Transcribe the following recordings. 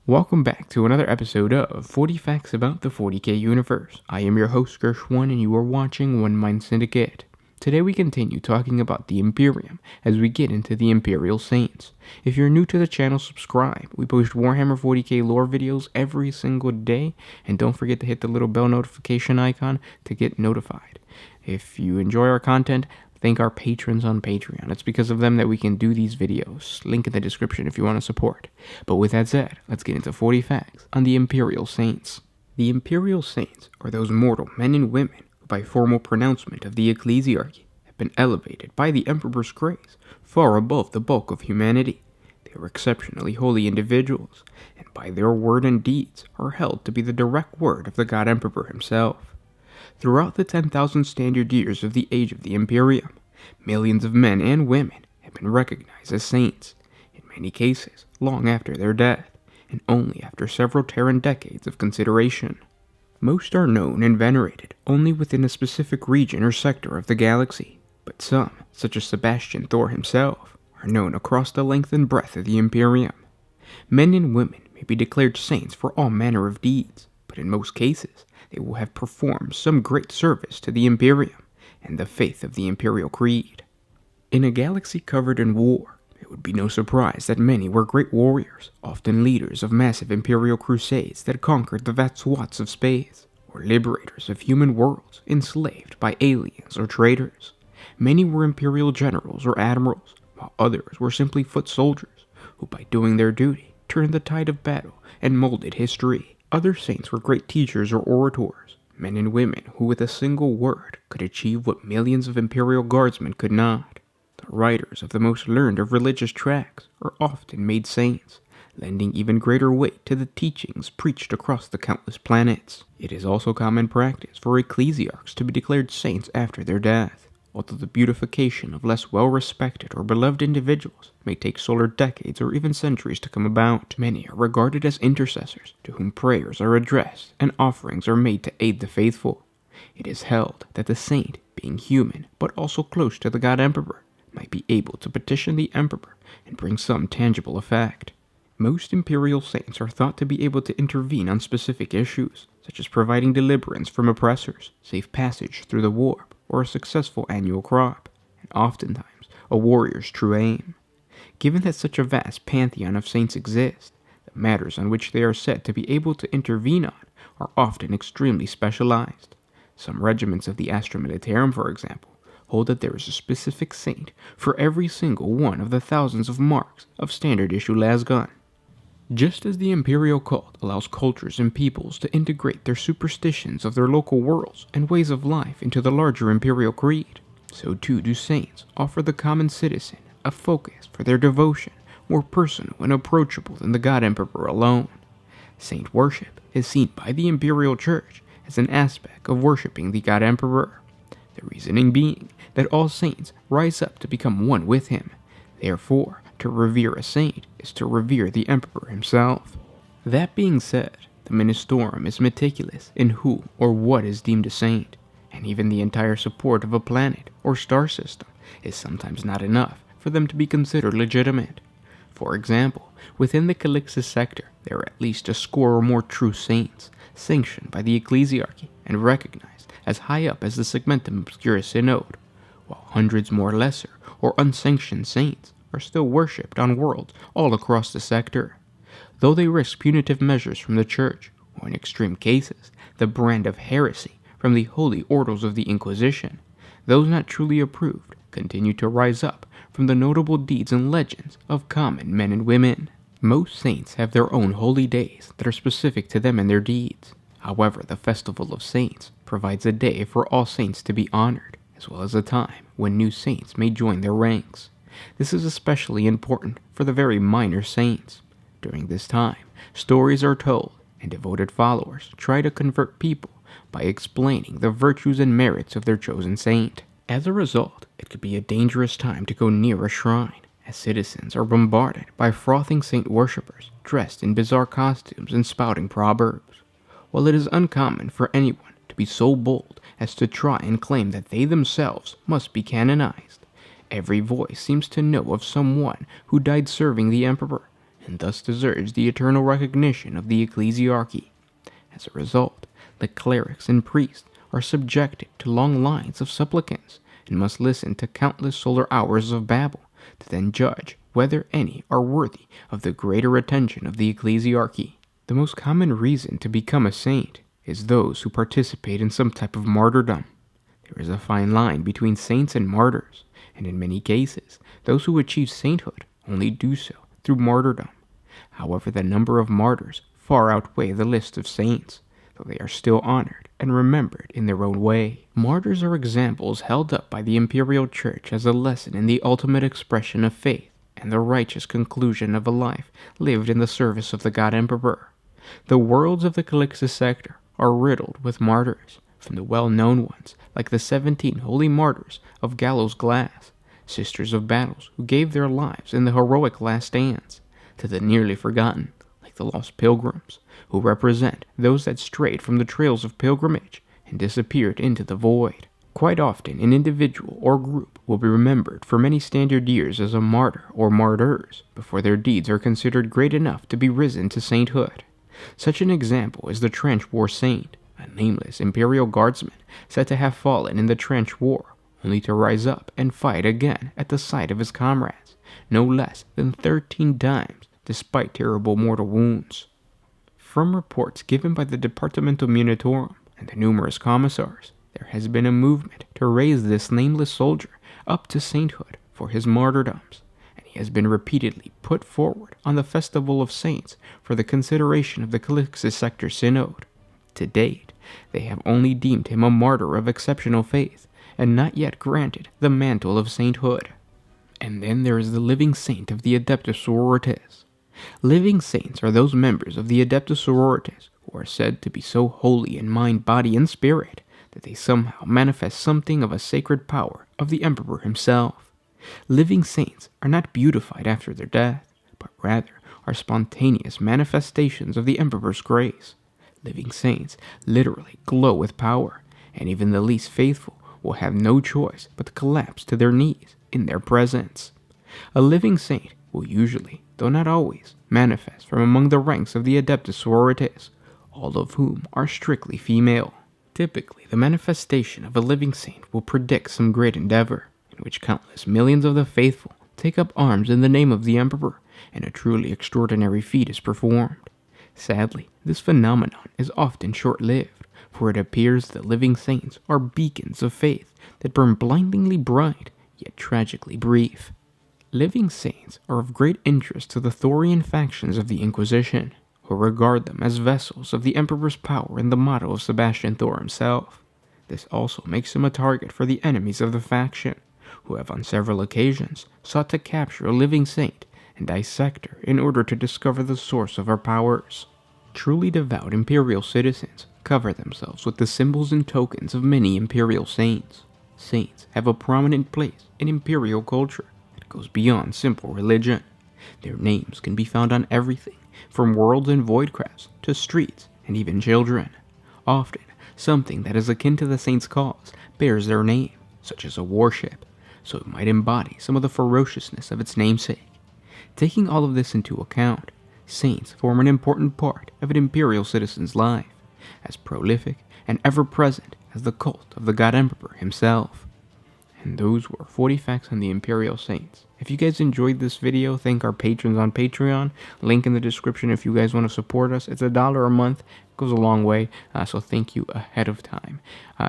Welcome back to another episode of 40 Facts About the 40K Universe. I am your host, Gershwin, and you are watching OneMindSyndicate. Today we continue talking about the Imperium as we get into the Imperial Saints. If you're new to the channel, subscribe. We post Warhammer 40K lore videos every single day, and don't forget to hit the little bell notification icon to get notified. If you enjoy our content, thank our patrons on Patreon. It's because of them that we can do these videos. Link in the description if you want to support. But with that said, let's get into 40 facts on the Imperial Saints. The Imperial Saints are those mortal men and women who, by formal pronouncement of the ecclesiarchy, have been elevated by the Emperor's grace far above the bulk of humanity. They are exceptionally holy individuals, and by their word and deeds are held to be the direct word of the God Emperor himself. Throughout the 10,000 standard years of the age of the Imperium, millions of men and women have been recognized as saints, in many cases long after their death, and only after several Terran decades of consideration. Most are known and venerated only within a specific region or sector of the galaxy, but some, such as Sebastian Thor himself, are known across the length and breadth of the Imperium. Men and women may be declared saints for all manner of deeds, but in most cases, they will have performed some great service to the Imperium and the faith of the Imperial Creed. In a galaxy covered in war, it would be no surprise that many were great warriors, often leaders of massive Imperial crusades that conquered the vast swaths of space, or liberators of human worlds enslaved by aliens or traitors. Many were Imperial generals or admirals, while others were simply foot soldiers, who by doing their duty turned the tide of battle and molded history. Other saints were great teachers or orators, men and women who with a single word could achieve what millions of Imperial guardsmen could not. The writers of the most learned of religious tracts are often made saints, lending even greater weight to the teachings preached across the countless planets. It is also common practice for ecclesiarchs to be declared saints after their death. Although the beatification of less well-respected or beloved individuals may take solar decades or even centuries to come about, many are regarded as intercessors to whom prayers are addressed and offerings are made to aid the faithful. It is held that the saint, being human but also close to the God Emperor, might be able to petition the Emperor and bring some tangible effect. Most Imperial Saints are thought to be able to intervene on specific issues, such as providing deliverance from oppressors, safe passage through the warp, or a successful annual crop, and oftentimes a warrior's true aim. Given that such a vast pantheon of saints exists, the matters on which they are said to be able to intervene on are often extremely specialized. Some regiments of the Astra Militarum, for example, hold that there is a specific saint for every single one of the thousands of marks of standard issue lasgun. Just as the Imperial cult allows cultures and peoples to integrate their superstitions of their local worlds and ways of life into the larger Imperial creed, so too do saints offer the common citizen a focus for their devotion more personal and approachable than the God Emperor alone. Saint worship is seen by the Imperial Church as an aspect of worshipping the God Emperor, the reasoning being that all saints rise up to become one with him. Therefore, to revere a saint is to revere the Emperor himself. That being said, the Ministorum is meticulous in who or what is deemed a saint, and even the entire support of a planet or star system is sometimes not enough for them to be considered legitimate. For example, within the Calixtus Sector, there are at least a score or more true saints, sanctioned by the ecclesiarchy and recognized as high up as the Segmentum Obscura Synod, while hundreds more lesser or unsanctioned saints are still worshipped on worlds all across the sector. Though they risk punitive measures from the Church, or in extreme cases, the brand of heresy from the holy orders of the Inquisition, those not truly approved continue to rise up from the notable deeds and legends of common men and women. Most saints have their own holy days that are specific to them and their deeds. However, the Festival of Saints provides a day for all saints to be honored, as well as a time when new saints may join their ranks. This is especially important for the very minor saints. During this time, stories are told, and devoted followers try to convert people by explaining the virtues and merits of their chosen saint. As a result, it could be a dangerous time to go near a shrine, as citizens are bombarded by frothing saint worshippers dressed in bizarre costumes and spouting proverbs. While it is uncommon for anyone to be so bold as to try and claim that they themselves must be canonized, every voice seems to know of someone who died serving the Emperor, and thus deserves the eternal recognition of the ecclesiarchy. As a result, the clerics and priests are subjected to long lines of supplicants and must listen to countless solar hours of babble to then judge whether any are worthy of the greater attention of the ecclesiarchy. The most common reason to become a saint is those who participate in some type of martyrdom. There is a fine line between saints and martyrs, and in many cases, those who achieve sainthood only do so through martyrdom. However, the number of martyrs far outweigh the list of saints, though they are still honored and remembered in their own way. Martyrs are examples held up by the Imperial Church as a lesson in the ultimate expression of faith and the righteous conclusion of a life lived in the service of the God Emperor. The worlds of the Calixtus Sector are riddled with martyrs, from the well-known ones like the 17 holy martyrs of Gallows Glass, sisters of battles who gave their lives in the heroic last stands, to the nearly forgotten like the lost pilgrims, who represent those that strayed from the trails of pilgrimage and disappeared into the void. Quite often, an individual or group will be remembered for many standard years as a martyr or martyrs before their deeds are considered great enough to be risen to sainthood. Such an example is the Trench War Saint, a nameless Imperial Guardsman said to have fallen in the Trench War, only to rise up and fight again at the side of his comrades, no less than 13 times, despite terrible mortal wounds. From reports given by the Departamental Munitorum and the numerous commissars, there has been a movement to raise this nameless soldier up to sainthood for his martyrdoms, and he has been repeatedly put forward on the Festival of Saints for the consideration of the Calixtus Sector Synod. To date, they have only deemed him a martyr of exceptional faith, and not yet granted the mantle of sainthood. And then there is the living saint of the Adeptus Sororitas. Living saints are those members of the Adeptus Sororitas who are said to be so holy in mind, body, and spirit that they somehow manifest something of a sacred power of the Emperor himself. Living saints are not beautified after their death, but rather are spontaneous manifestations of the Emperor's grace. Living saints literally glow with power, and even the least faithful will have no choice but to collapse to their knees in their presence. A living saint will usually, though not always, manifest from among the ranks of the Adeptus Sororitas, all of whom are strictly female. Typically, the manifestation of a living saint will predict some great endeavor, in which countless millions of the faithful take up arms in the name of the Emperor, and a truly extraordinary feat is performed. Sadly, this phenomenon is often short-lived, for it appears that living saints are beacons of faith that burn blindingly bright, yet tragically brief. Living saints are of great interest to the Thorian factions of the Inquisition, who regard them as vessels of the Emperor's power and the motto of Sebastian Thor himself. This also makes them a target for the enemies of the faction, who have on several occasions sought to capture a living saint and dissect her in order to discover the source of her powers. Truly devout Imperial citizens cover themselves with the symbols and tokens of many Imperial Saints. Saints have a prominent place in Imperial culture that goes beyond simple religion. Their names can be found on everything, from worlds and voidcrafts to streets and even children. Often, something that is akin to the saint's cause bears their name, such as a warship, so it might embody some of the ferociousness of its namesake. Taking all of this into account, saints form an important part of an Imperial citizen's life, as prolific and ever-present as the cult of the God Emperor himself. And those were 40 facts on the Imperial Saints. If you guys enjoyed this video, thank our patrons on Patreon. Link in the description if you guys want to support us. It's $1 a month. It goes a long way, so thank you ahead of time.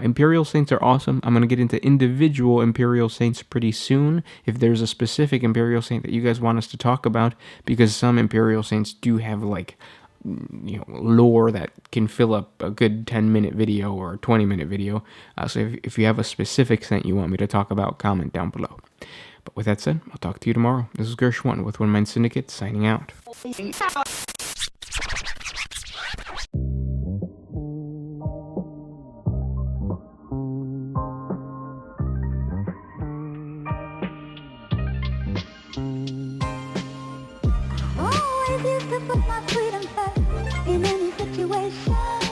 Imperial Saints are awesome. I'm going to get into individual Imperial Saints pretty soon, if there's a specific Imperial Saint that you guys want us to talk about, because some Imperial Saints do have, like, lore that can fill up a good 10-minute video or a 20-minute video. So if you have a specific saint you want me to talk about, comment down below. But with that said, I'll talk to you tomorrow. This is Gershwan with OneMindSyndicate, signing out. Always used to put my freedom first in any situation.